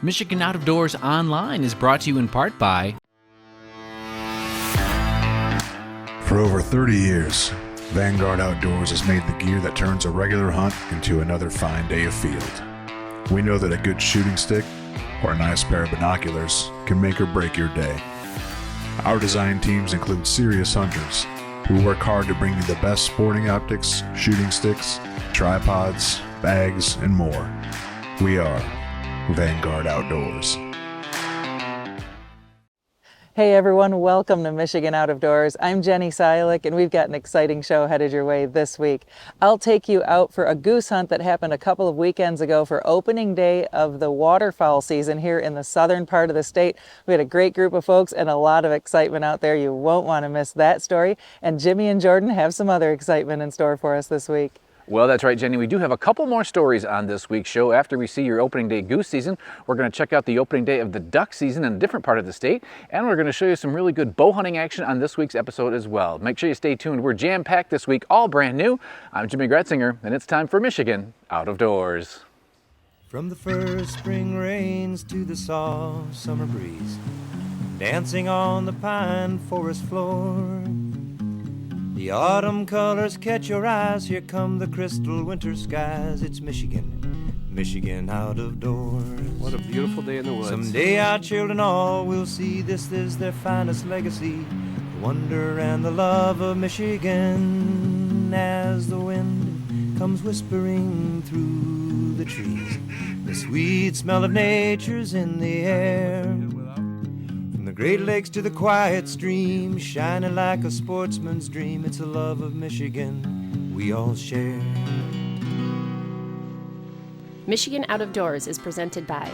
Michigan Out of Doors Online is brought to you in part by... For over 30 years, Vanguard Outdoors has made the gear that turns a regular hunt into another fine day of field. We know that a good shooting stick or a nice pair of binoculars can make or break your day. Our design teams include serious hunters who work hard to bring you the best sporting optics, shooting sticks, tripods, bags, and more. We are Vanguard Outdoors. Hey everyone, welcome to Michigan Out of Doors. I'm Jenny Silik and we've got an exciting show headed your way this week. I'll take you out for a goose hunt that happened a couple of weekends ago for opening day of the waterfowl season here in the southern part of the state. We had a great group of folks and a lot of excitement out there. You won't want to miss that story. And Jimmy and Jordan have some other excitement in store for us this week. Well, that's right, Jenny. We do have a couple more stories on this week's show. After we see your opening day goose season, we're going to check out the opening day of the duck season in a different part of the state, and we're going to show you some really good bow hunting action on this week's episode as well. Make sure you stay tuned. We're jam-packed this week, all brand new. I'm Jimmy Gratzinger, and it's time for Michigan Out of Doors. From the first spring rains to the soft summer breeze, dancing on the pine forest floor, the autumn colors catch your eyes. Here come the crystal winter skies. It's Michigan, Michigan out of doors. What a beautiful day in the woods. Someday our children all will see this is their finest legacy, the wonder and the love of Michigan. As the wind comes whispering through the trees, the sweet smell of nature's in the air. From the Great Lakes to the quiet stream, shining like a sportsman's dream, it's a love of Michigan we all share. Michigan Out of Doors is presented by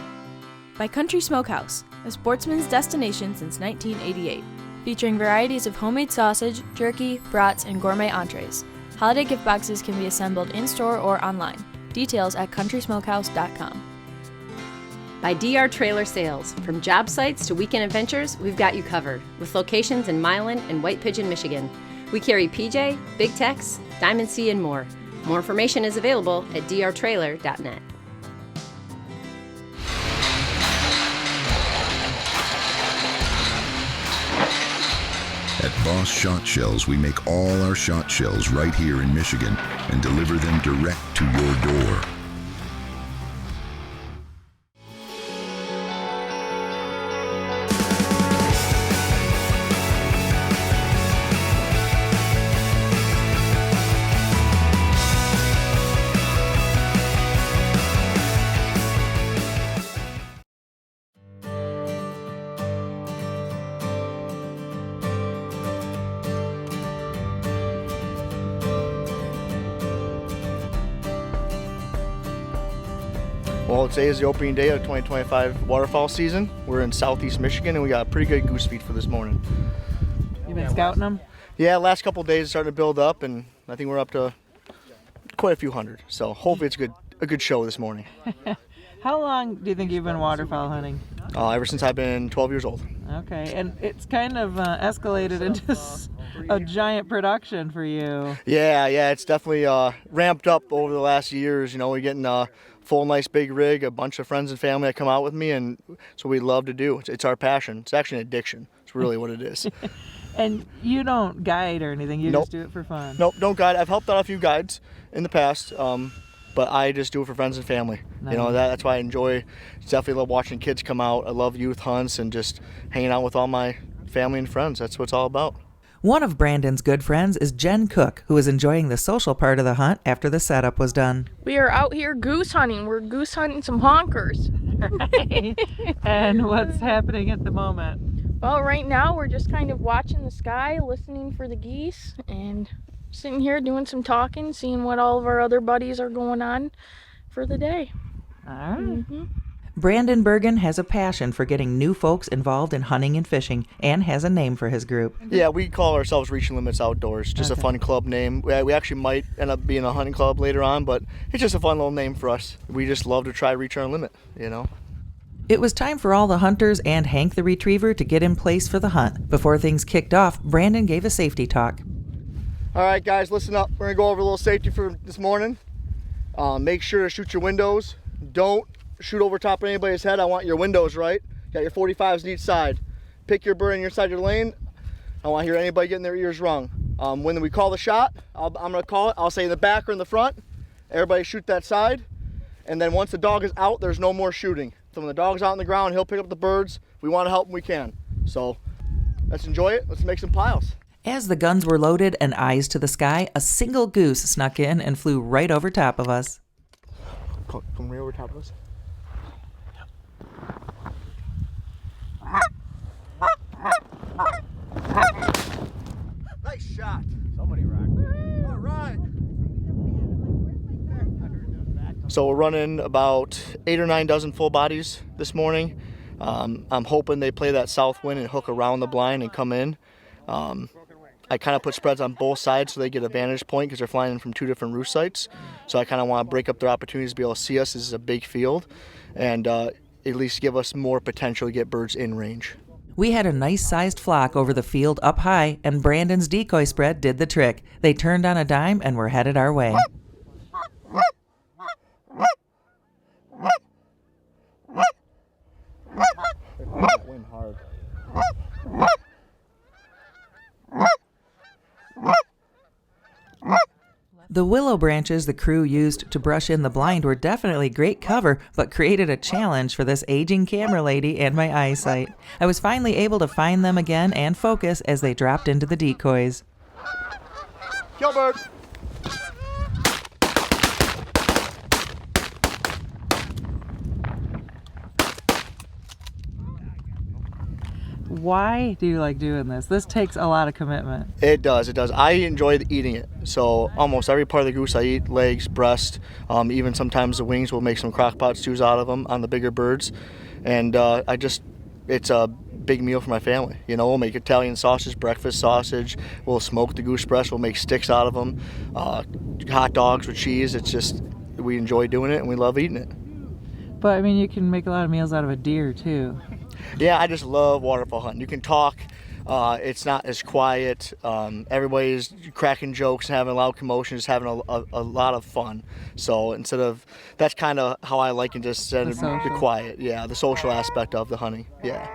Country Smokehouse, a sportsman's destination since 1988, featuring varieties of homemade sausage, jerky, brats, and gourmet entrees. Holiday gift boxes can be assembled in-store or online. Details at countrysmokehouse.com. By DR Trailer Sales. From job sites to weekend adventures, we've got you covered, with locations in Milan and White Pigeon, Michigan. We carry PJ, Big Tex, Diamond C, and more. More information is available at drtrailer.net. At Boss Shot Shells, we make all our shot shells right here in Michigan and deliver them direct to your door. Well, today is the opening day of the 2025 waterfowl season. We're in southeast Michigan and we got a pretty good goose feed for this morning. You been scouting them? Yeah, last couple of days it's starting to build up and I think we're up to quite a few hundred. So hopefully it's a good show this morning. How long do you think you've been waterfowl hunting? Ever since I've been 12 years old. Okay, and it's kind of escalated into a giant production for you. Yeah, it's definitely ramped up over the last years. You know, we're getting a full nice big rig, a bunch of friends and family that come out with me, and so we love to do. It's our passion. It's actually an addiction. It's really what it is. And you don't guide or anything, you Nope. just do it for fun. Nope, don't guide. I've helped out a few guides in the past, but I just do it for friends and family. Nice. You know, that's why I enjoy, definitely love watching kids come out. I love youth hunts and just hanging out with all my family and friends. That's what it's all about. One of Brandon's good friends is Jen Cook, who is enjoying the social part of the hunt after the setup was done. We are out here goose hunting. We're goose hunting some honkers. And what's happening at the moment? Well, right now we're just kind of watching the sky, listening for the geese, and sitting here doing some talking, seeing what all of our other buddies are going on for the day. All right. Mm-hmm. Brandon Bergen has a passion for getting new folks involved in hunting and fishing and has a name for his group. Yeah, we call ourselves Reaching Limits Outdoors, just a fun club name. We actually might end up being a hunting club later on, but it's just a fun little name for us. We just love to try to reach our limit, you know. It was time for all the hunters and Hank the retriever to get in place for the hunt. Before things kicked off, Brandon gave a safety talk. All right, guys, listen up. We're gonna go over a little safety for this morning. Make sure to shoot your windows. Don't shoot over top of anybody's head. I want your windows right. You got your 45s on each side. Pick your bird in your side of your lane. I don't want to hear anybody getting their ears wrong. When we call the shot, I'm going to call it. I'll say in the back or in the front. Everybody shoot that side. And then once the dog is out, there's no more shooting. So when the dog's out on the ground, he'll pick up the birds. If we want to help him, we can. So let's enjoy it. Let's make some piles. As the guns were loaded and eyes to the sky, a single goose snuck in and flew right over top of us. Come right over top of us. Nice shot. Somebody rocked. All right. So we're running about 8 or 9 dozen full bodies this morning. I'm hoping they play that south wind and hook around the blind and come in. I kind of put spreads on both sides so they get a vantage point because they're flying in from 2 different roost sites. So I kind of want to break up their opportunities to be able to see us. This is a big field, and at least give us more potential to get birds in range. We had a nice-sized flock over the field up high, and Brandon's decoy spread did the trick. They turned on a dime and were headed our way. Wind hard. The willow branches the crew used to brush in the blind were definitely great cover, but created a challenge for this aging camera lady and my eyesight. I was finally able to find them again and focus as they dropped into the decoys. Kill bird. Why do you like doing this? This takes a lot of commitment. It does, it does. I enjoy eating it. So almost every part of the goose I eat, legs, breast, even sometimes the wings, we'll make some crock pot stews out of them on the bigger birds. And it's a big meal for my family. You know, we'll make Italian sausage, breakfast sausage, we'll smoke the goose breast, we'll make sticks out of them, hot dogs with cheese. It's just, we enjoy doing it and we love eating it. But I mean, you can make a lot of meals out of a deer too. Yeah, I just love waterfowl hunting. You can talk. It's not as quiet. Everybody's cracking jokes and having a loud commotion, just having a lot of fun. So that's kind of how I like it, just instead of the quiet. Yeah, the social aspect of the hunting. Yeah.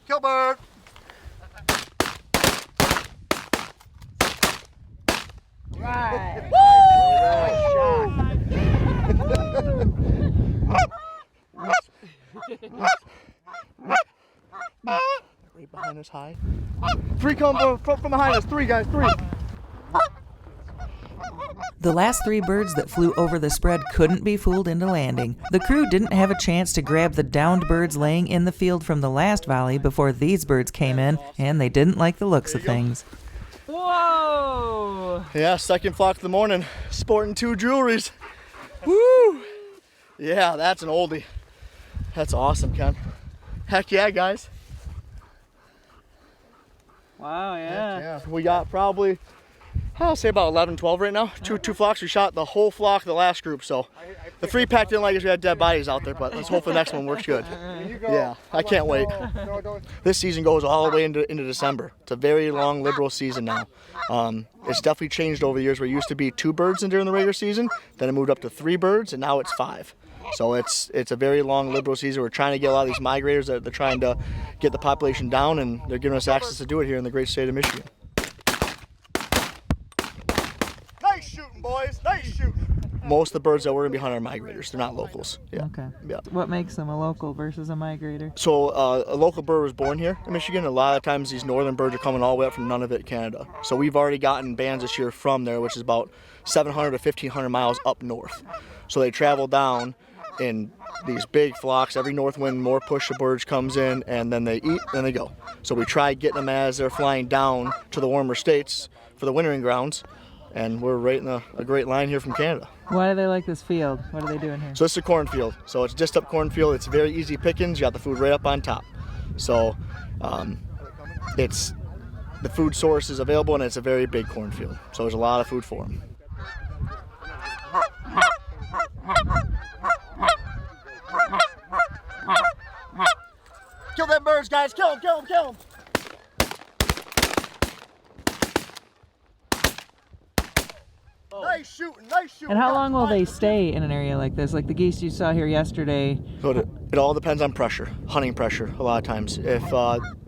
Kill bird. Right. Right behind us, high. 3 come from behind us. 3 guys, 3. The last 3 birds that flew over the spread couldn't be fooled into landing. The crew didn't have a chance to grab the downed birds laying in the field from the last volley before these birds came in, and they didn't like the looks of things. Whoa! Yeah, second flock of the morning, sporting 2 jewelries. Woo! Yeah, that's an oldie. That's awesome, Ken. Heck yeah, guys. Wow, Yeah. We got probably, I'll say about 11, 12 right now. Two flocks. We shot the whole flock of the last group, so the 3-pack didn't like us. We had dead bodies out there, but let's hope the next one works good. Yeah, I can't wait. This season goes all the way into December. It's a very long, liberal season now. It's definitely changed over the years where it used to be 2 birds during the regular season, then it moved up to 3 birds, and now it's 5. So it's a very long, liberal season. We're trying to get a lot of these migrators. They're trying to get the population down, and they're giving us access to do it here in the great state of Michigan. Nice shooting, boys. Nice shooting. Most of the birds that we're going to be hunting are migrators. They're not locals. Yeah. Okay. Yeah. What makes them a local versus a migrator? So a local bird was born here in Michigan. A lot of times these northern birds are coming all the way up from Nunavut, Canada. So we've already gotten bands this year from there, which is about 700 to 1,500 miles up north. So they travel down in these big flocks. Every north wind, more push of birds comes in, and then they eat, and they go. So we try getting them as they're flying down to the warmer states for the wintering grounds, and we're right in a great line here from Canada. Why do they like this field? What are they doing here? So it's a cornfield. So it's just up cornfield. It's very easy pickings. You got the food right up on top. So it's the food source is available, and it's a very big cornfield. So there's a lot of food for them. Kill them birds, guys. Kill them, kill them, kill them. Nice shooting, nice shooting. And how long will they stay in an area like this? Like the geese you saw here yesterday. So it all depends on pressure, hunting pressure. A lot of times, if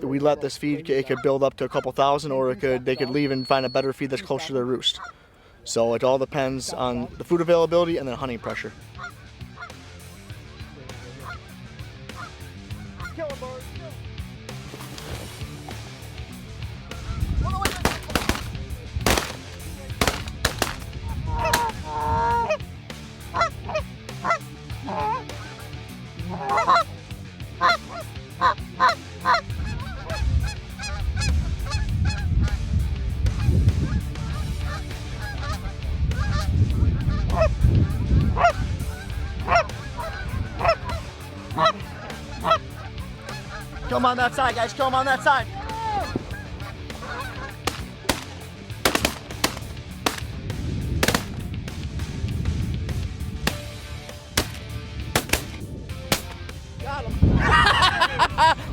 we let this feed, it could build up to a couple thousand, or they could leave and find a better feed that's closer to their roost. So it all depends on the food availability and then hunting pressure. Kill 'em, birds, kill 'em. Come on that side, guys. Come on that side. Got him.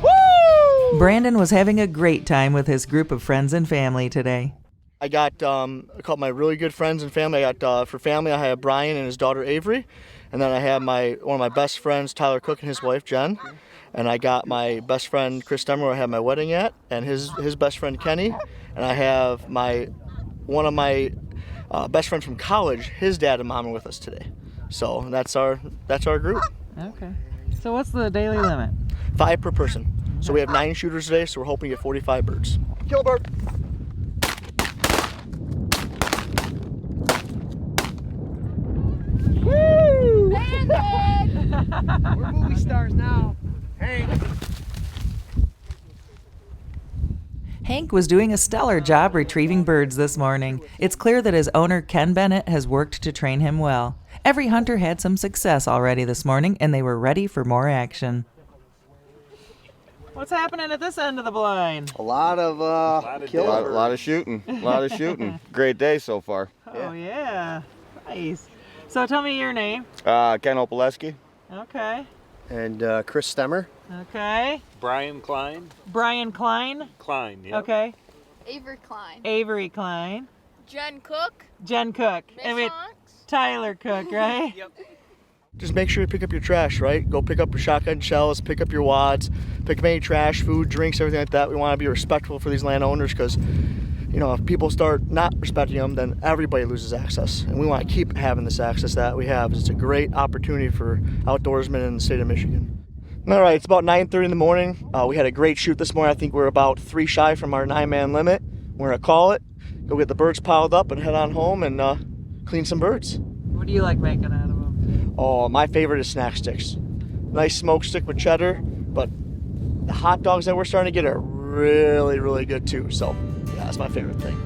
Woo! Brandon was having a great time with his group of friends and family today. I got a couple of my really good friends and family. I got for family, I have Brian and his daughter Avery, and then I have one of my best friends, Tyler Cook, and his wife Jen. And I got my best friend Chris Demmer, who I had my wedding at, and his best friend Kenny. And I have one of my best friends from college. His dad and mom are with us today. So that's our group. Okay. So what's the daily limit? 5 per person. So we have 9 shooters today, so we're hoping to get 45 birds. Kill a bird. Woo! We're movie stars now. Hank was doing a stellar job retrieving birds this morning. It's clear that his owner, Ken Bennett, has worked to train him well. Every hunter had some success already this morning, and they were ready for more action. What's happening at this end of the blind? A lot of shooting. A lot of shooting. Great day so far. Oh, yeah. Nice. So tell me your name. Ken Opaleski. Okay. And Chris Stemmer. Okay. Brian Klein. Brian Klein. Klein, yeah. Okay. Avery Klein. Avery Klein. Jen Cook. Jen Cook. Miss Hawks. Tyler Cook, right? Yep. Just make sure you pick up your trash, right? Go pick up your shotgun shells, pick up your wads, pick up any trash, food, drinks, everything like that. We want to be respectful for these landowners because, you know, if people start not respecting them, then everybody loses access. And we want to keep having this access that we have. It's a great opportunity for outdoorsmen in the state of Michigan. All right, it's about 9:30 in the morning. We had a great shoot this morning. I think we're about 3 shy from our 9-man limit. We're going to call it, go get the birds piled up, and head on home and clean some birds. What do you like making out of them? Oh, my favorite is snack sticks. Nice smoke stick with cheddar, but the hot dogs that we're starting to get are really, really good too. So, yeah, that's my favorite thing.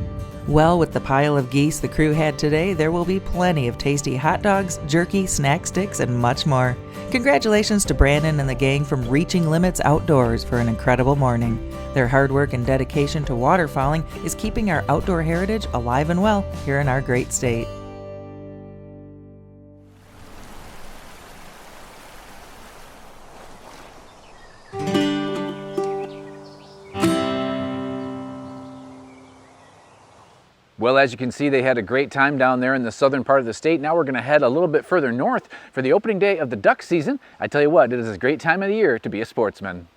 Well, with the pile of geese the crew had today, there will be plenty of tasty hot dogs, jerky, snack sticks, and much more. Congratulations to Brandon and the gang from Reaching Limits Outdoors for an incredible morning. Their hard work and dedication to waterfowling is keeping our outdoor heritage alive and well here in our great state. Well, as you can see, they had a great time down there in the southern part of the state. Now we're going to head a little bit further north for the opening day of the duck season. I tell you what, it is a great time of the year to be a sportsman.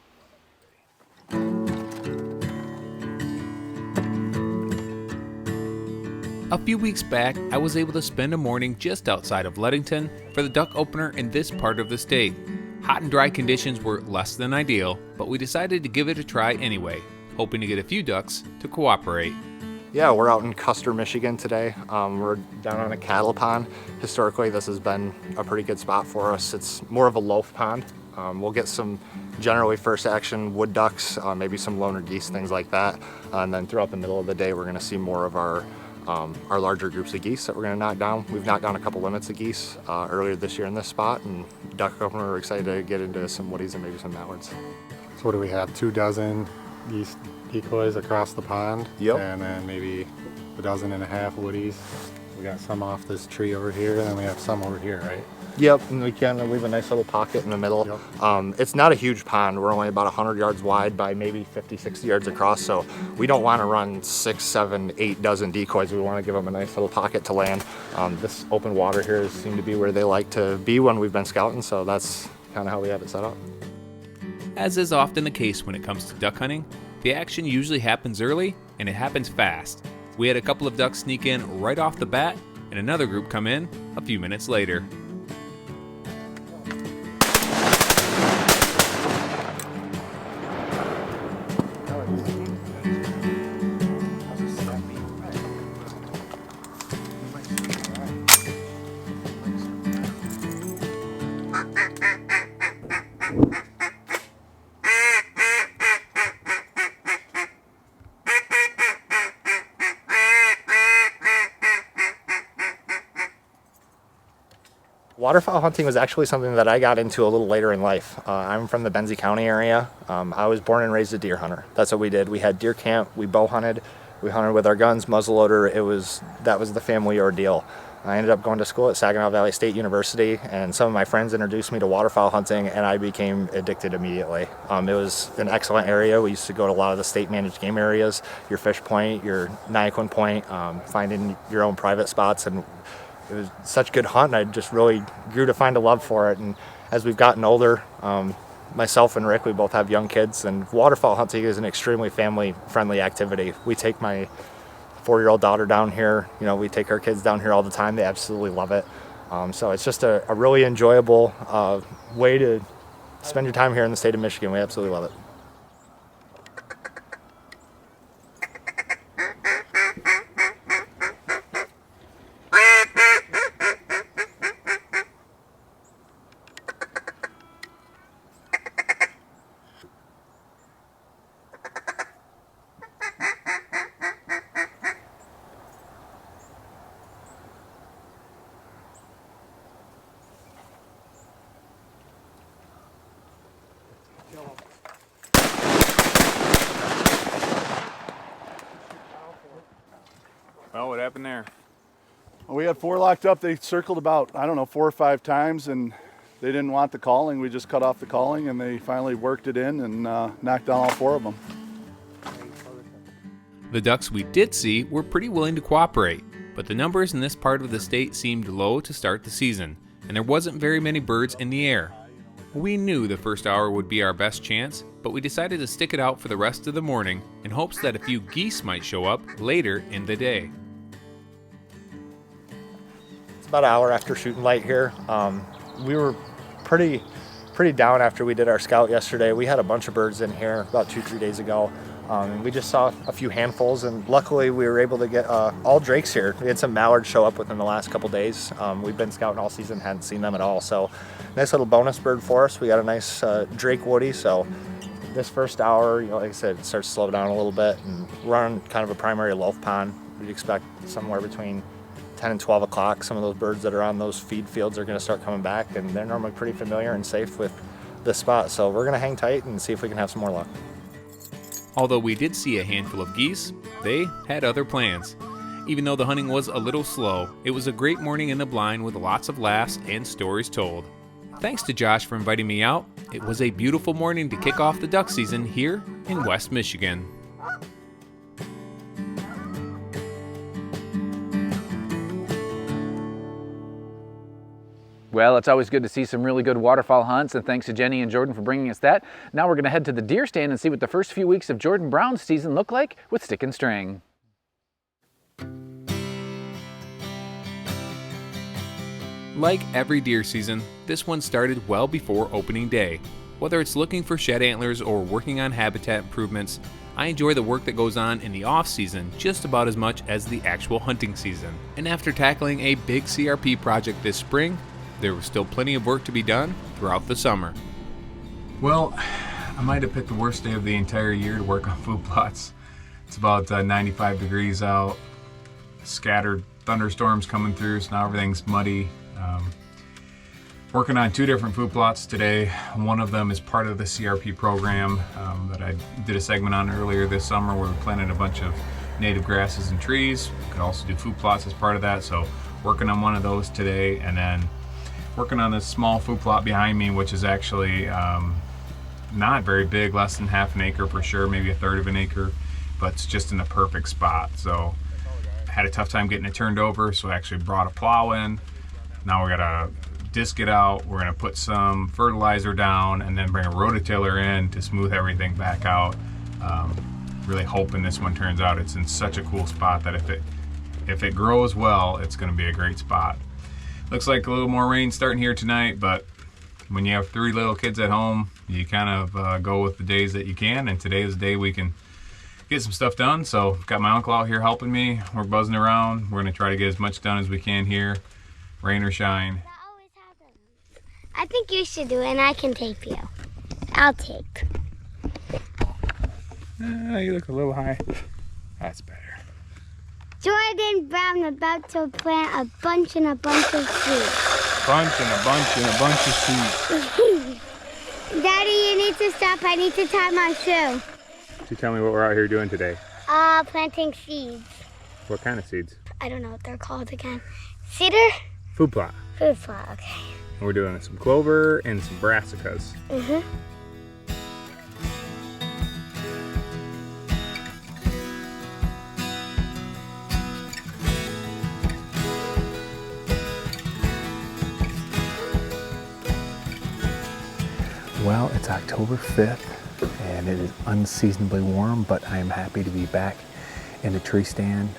A few weeks back, I was able to spend a morning just outside of Ludington for the duck opener in this part of the state. Hot and dry conditions were less than ideal, but we decided to give it a try anyway, hoping to get a few ducks to cooperate. Yeah, we're out in Custer, Michigan today. We're down on a cattle pond. Historically, this has been a pretty good spot for us. It's more of a loaf pond. We'll get some generally first action wood ducks, maybe some loner geese, things like that. And then throughout the middle of the day, we're gonna see more of our larger groups of geese that we're gonna knock down. We've knocked down a couple limits of geese earlier this year in this spot, and duck opener, we're excited to get into some woodies and maybe some mallards. So what do we have, 2 dozen geese decoys across the pond. Yep. And then maybe 1.5 dozen woodies. We got some off this tree over here, and then we have some over here, right? Yep, and we can leave a nice little pocket in the middle. Yep. It's not a huge pond. We're only about 100 yards wide by maybe 50, 60 yards across, so we don't want to run 6, 7, 8 dozen decoys. We want to give them a nice little pocket to land. This open water here seems to be where they like to be when we've been scouting, so that's kind of how we have it set up. As is often the case when it comes to duck hunting, the action usually happens early and it happens fast. We had a couple of ducks sneak in right off the bat and another group come in a few minutes later. Waterfowl hunting was actually something that I got into a little later in life. I'm from the Benzie County area. I was born and raised a deer hunter. That's what we did. We had deer camp, we bow hunted, we hunted with our guns, muzzleloader. That was the family ordeal. I ended up going to school at Saginaw Valley State University, and some of my friends introduced me to waterfowl hunting, and I became addicted immediately. It was an excellent area. We used to go to a lot of the state managed game areas, your Fish Point, your Niaquin Point, finding your own private spots, and it was such a good hunt, and I just really grew to find a love for it. And as we've gotten older, myself and Rick, we both have young kids, and waterfowl hunting is an extremely family-friendly activity. We take my 4-year-old daughter down here. You know, we take our kids down here all the time. They absolutely love it. So it's just a really enjoyable way to spend your time here in the state of Michigan. We absolutely love it. Well, what happened there? Well, we had 4 locked up. They circled about, 4 or 5 times, and they didn't want the calling. We just cut off the calling, and they finally worked it in and knocked down all 4 of them. The ducks we did see were pretty willing to cooperate, but the numbers in this part of the state seemed low to start the season, and there wasn't very many birds in the air. We knew the first hour would be our best chance, but we decided to stick it out for the rest of the morning in hopes that a few geese might show up later in the day. It's about an hour after shooting light here. We were pretty down after we did our scout yesterday. We had a bunch of birds in here about 2-3 days ago. We just saw a few handfuls, and luckily we were able to get all drakes here. We had some mallards show up within the last couple days. We've been scouting all season, hadn't seen them at all. So nice little bonus bird for us. We got a nice drake woody. So this first hour, like I said, it starts to slow down a little bit, and we're on kind of a primary loaf pond. We'd expect somewhere between 10 and 12 o'clock. Some of those birds that are on those feed fields are going to start coming back, and they're normally pretty familiar and safe with this spot. So we're going to hang tight and see if we can have some more luck. Although we did see a handful of geese, they had other plans. Even though the hunting was a little slow, it was a great morning in the blind with lots of laughs and stories told. Thanks to Josh for inviting me out. It was a beautiful morning to kick off the duck season here in West Michigan. Well, it's always good to see some really good waterfowl hunts, and thanks to Jenny and Jordan for bringing us that. Now we're going to head to the deer stand and see what the first few weeks of Jordan Brown's season look like with Stick and String. Like every deer season, this one started well before opening day. Whether it's looking for shed antlers or working on habitat improvements, I enjoy the work that goes on in the off-season just about as much as the actual hunting season. And after tackling a big CRP project this spring, there was still plenty of work to be done throughout the summer. Well, I might have picked the worst day of the entire year to work on food plots. It's about 95 degrees out, scattered thunderstorms coming through, so now everything's muddy. Working on 2 different food plots today. One of them is part of the CRP program that I did a segment on earlier this summer where we planted a bunch of native grasses and trees. We could also do food plots as part of that, so working on one of those today, and then working on this small food plot behind me, which is actually not very big, less than half an acre for sure, maybe a third of an acre, but it's just in the perfect spot. So I had a tough time getting it turned over, so I actually brought a plow in. Now we gotta disc it out, we're gonna put some fertilizer down and then bring a rototiller in to smooth everything back out. Really hoping this one turns out. It's in such a cool spot that if it grows well, it's gonna be a great spot. Looks like a little more rain starting here tonight, but when you have 3 little kids at home, you kind of go with the days that you can, and today is the day we can get some stuff done. So got my uncle out here helping me. We're buzzing around. We're gonna try to get as much done as we can here, rain or shine. I think you should do it, and I can tape you. I'll tape. You look a little high. That's better. Jordan Brown about to plant a bunch and a bunch of seeds. Bunch and a bunch and a bunch of seeds. Daddy, you need to stop. I need to tie my shoe. Could you tell me what we're out here doing today? Planting seeds. What kind of seeds? I don't know what they're called again. Cedar? Food plot. Food plot, okay. And we're doing some clover and some brassicas. Mm-hmm. Well, it's October 5th and it is unseasonably warm, but I am happy to be back in the tree stand.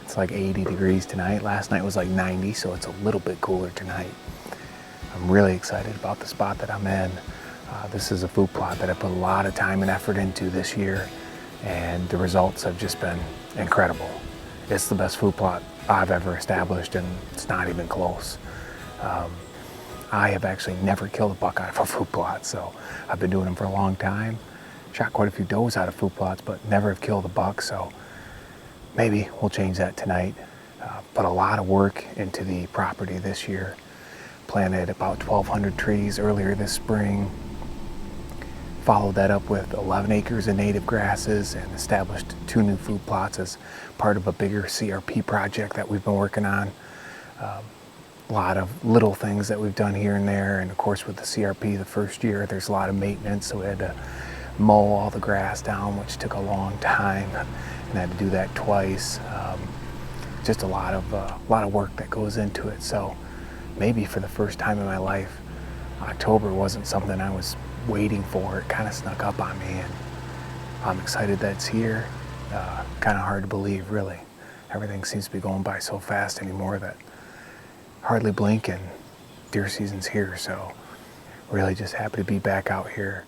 It's like 80 degrees tonight. Last night was like 90, so it's a little bit cooler tonight. I'm really excited about the spot that I'm in. This is a food plot that I put a lot of time and effort into this year, and the results have just been incredible. It's the best food plot I've ever established, and it's not even close. I have actually never killed a buck out of a food plot, so I've been doing them for a long time. Shot quite a few does out of food plots, but never have killed a buck, so maybe we'll change that tonight. Put a lot of work into the property this year. Planted about 1,200 trees earlier this spring. Followed that up with 11 acres of native grasses and established 2 new food plots as part of a bigger CRP project that we've been working on. A lot of little things that we've done here and there, and of course with the CRP the first year there's a lot of maintenance, so we had to mow all the grass down, which took a long time, and I had to do that twice. Just a lot of work that goes into it. So maybe for the first time in my life, October wasn't something I was waiting for. It kind of snuck up on me, and I'm excited that it's here. Kind of hard to believe, really. Everything seems to be going by so fast anymore that hardly blink and deer season's here, so really just happy to be back out here.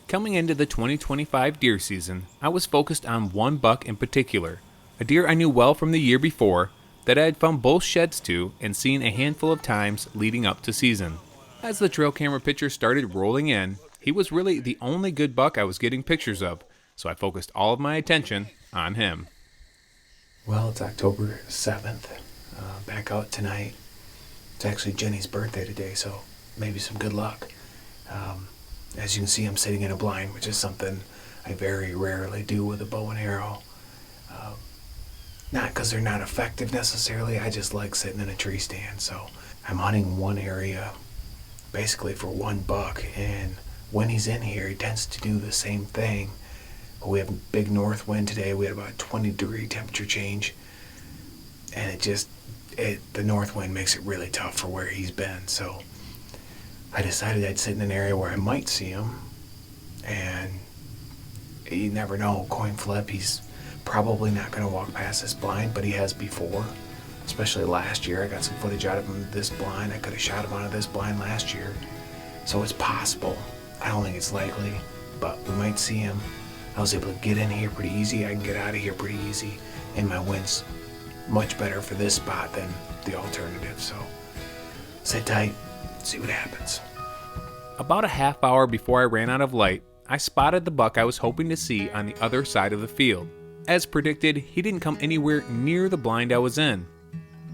Coming into the 2025 deer season, I was focused on one buck in particular, a deer I knew well from the year before that I had found both sheds to and seen a handful of times leading up to season. As the trail camera pictures started rolling in, he was really the only good buck I was getting pictures of, so I focused all of my attention on him. Well, it's October 7th. Back out tonight. It's actually Jenny's birthday today, so maybe some good luck. As you can see, I'm sitting in a blind, which is something I very rarely do with a bow and arrow. Not because they're not effective necessarily, I just like sitting in a tree stand. So I'm hunting one area basically for one buck, and when he's in here he tends to do the same thing. But we have a big north wind today. We had about a 20-degree temperature change, and the north wind makes it really tough for where he's been. So I decided I'd sit in an area where I might see him, and you never know, coin flip, he's probably not going to walk past this blind, but he has before, especially last year. I got some footage out of him this blind. I could have shot him out of this blind last year, so it's possible. I don't think it's likely, but we might see him. I was able to get in here pretty easy. I can get out of here pretty easy, and my wind's much better for this spot than the alternative, so sit tight, see what happens. About a half hour before I ran out of light, I spotted the buck I was hoping to see on the other side of the field. As predicted, he didn't come anywhere near the blind I was in.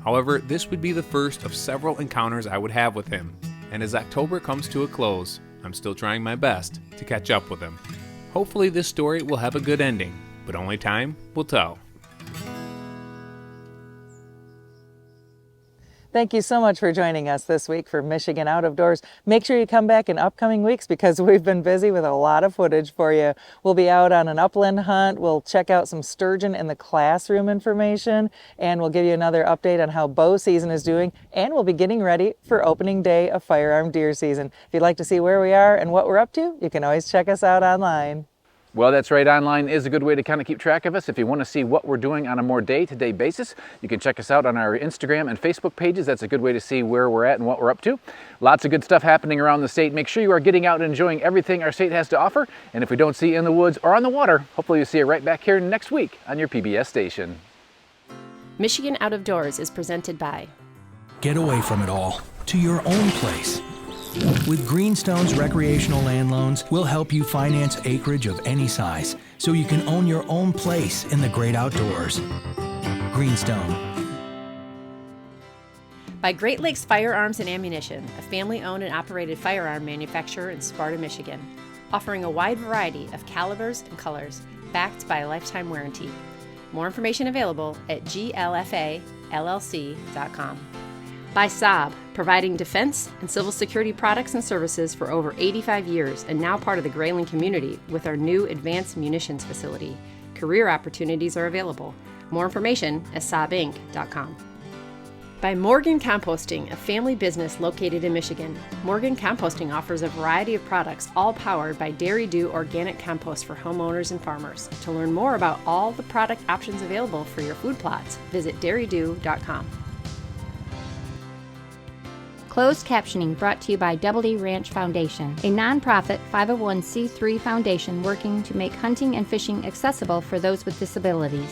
However, this would be the first of several encounters I would have with him, and as October comes to a close, I'm still trying my best to catch up with him. Hopefully this story will have a good ending, but only time will tell. Thank you so much for joining us this week for Michigan Out of Doors. Make sure you come back in upcoming weeks because we've been busy with a lot of footage for you. We'll be out on an upland hunt. We'll check out some sturgeon in the classroom information, and we'll give you another update on how bow season is doing, and we'll be getting ready for opening day of firearm deer season. If you'd like to see where we are and what we're up to, you can always check us out online. Well, that's right. Online is a good way to kind of keep track of us. If you want to see what we're doing on a more day-to-day basis, you can check us out on our Instagram and Facebook pages. That's a good way to see where we're at and what we're up to. Lots of good stuff happening around the state. Make sure you are getting out and enjoying everything our state has to offer. And if we don't see you in the woods or on the water, hopefully you'll see you right back here next week on your PBS station. Michigan Out of Doors is presented by Get away from it all to your own place. With Greenstone's recreational land loans, we'll help you finance acreage of any size so you can own your own place in the great outdoors. Greenstone. By Great Lakes Firearms and Ammunition, a family-owned and operated firearm manufacturer in Sparta, Michigan, offering a wide variety of calibers and colors, backed by a lifetime warranty. More information available at glfallc.com. By Saab, providing defense and civil security products and services for over 85 years and now part of the Grayling community with our new advanced munitions facility. Career opportunities are available. More information at saabinc.com. By Morgan Composting, a family business located in Michigan. Morgan Composting offers a variety of products, all powered by Dairy Dew organic compost for homeowners and farmers. To learn more about all the product options available for your food plots, visit dairydew.com. Closed captioning brought to you by Double D Ranch Foundation, a nonprofit 501c3 foundation working to make hunting and fishing accessible for those with disabilities.